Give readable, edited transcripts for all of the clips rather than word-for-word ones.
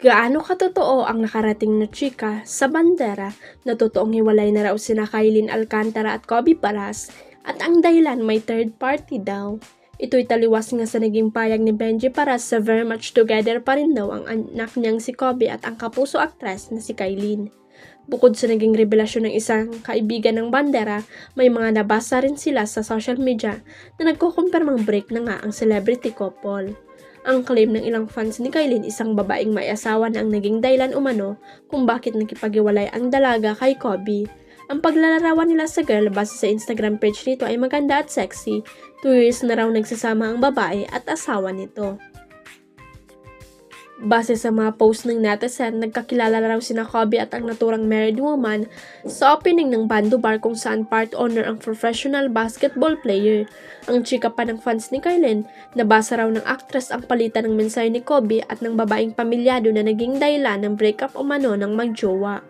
Gaano katotoo ang nakarating na chika sa bandera na totoong hiwalay na raw sina Kylene Alcantara at Kobe Paras at ang dahilan may third party daw. Ito'y taliwas nga sa naging payag ni Benji Paras sa very much together pa rin daw ang anak niyang si Kobe at ang kapuso aktres na si Kylene. Bukod sa naging revelasyon ng isang kaibigan ng bandera, may mga nabasa rin sila sa social media na nagkukumpirmang break na nga ang celebrity couple. Ang claim ng ilang fans ni Kylene, isang babaeng may asawa na ang naging dahilan umano kung bakit nakipaghiwalay ang dalaga kay Kobe. Ang paglalarawan nila sa girl base sa Instagram page nito ay maganda at sexy. 2 years na raw nagsasama ang babae at asawa nito. Base sa mga post ng netizen, nagkakilala raw sina Kobe at ang naturang married woman sa opening ng Bando Bar kung saan part owner ang professional basketball player. Ang chika pa ng fans ni Kylene, nabasa raw ng actress ang palitan ng mensahe ni Kobe at ng babaeng pamilyado na naging dahilan ng breakup umano ng magjowa.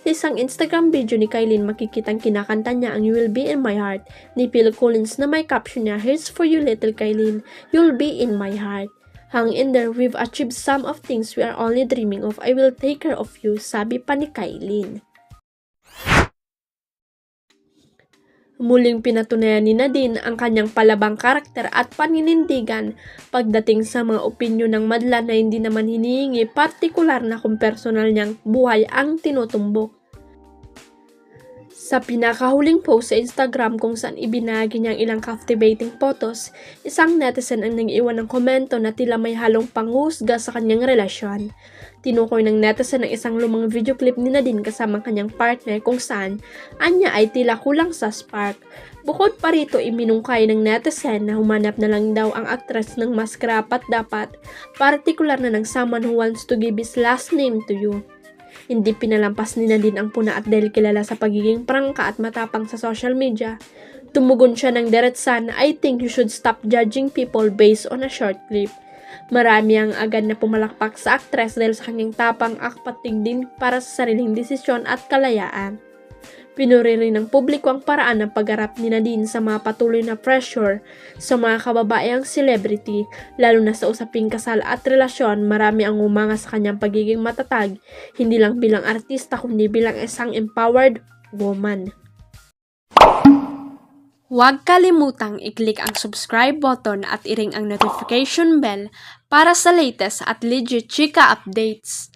Sa isang Instagram video ni Kylene, makikitang kinakanta niya ang You Will Be In My Heart ni Phil Collins na may caption niya, "Here's for you little Kylene, you'll be in my heart. Hang in there, we've achieved some of things we are only dreaming of. I will take care of you," sabi pa ni Kylene. Muling pinatunayan ni Nadine ang kanyang palabang karakter at paninindigan pagdating sa mga opinyon ng madla na hindi naman hinihingi, partikular na kung personal niyang buhay ang tinutumbok. Sa pinakahuling post sa Instagram kung saan ibinahagi niya ang ilang captivating photos, isang netizen ang nag-iwan ng komento na tila may halong panghusga sa kanyang relasyon. Tinukoy ng netizen ang isang lumang video clip ni Nadine kasama kanyang partner kung saan anya ay tila kulang sa spark. Bukod pa rito, iminungkay ng netizen na humanap na lang daw ang aktres ng mas karapat-dapat, partikular na ng someone who wants to give his last name to you. Hindi pinalampas ni Nadine ang puna at dahil kilala sa pagiging prangka at matapang sa social media, tumugon siya ng diretsan na, "I think you should stop judging people based on a short clip." Marami ang agad na pumalakpak sa aktres dahil sa kanyang tapang akpatig din para sa sariling desisyon at kalayaan. Pinuri rin ng publiko ang paraan ng pagharap ni Nadine sa mga patuloy na pressure sa mga kababaeng celebrity, lalo na sa usaping kasal at relasyon. Marami ang umanga sa kanyang pagiging matatag, hindi lang bilang artista kundi bilang isang empowered woman. Huwag kalimutang i-click ang subscribe button at i-ring ang notification bell para sa latest at legit chika updates.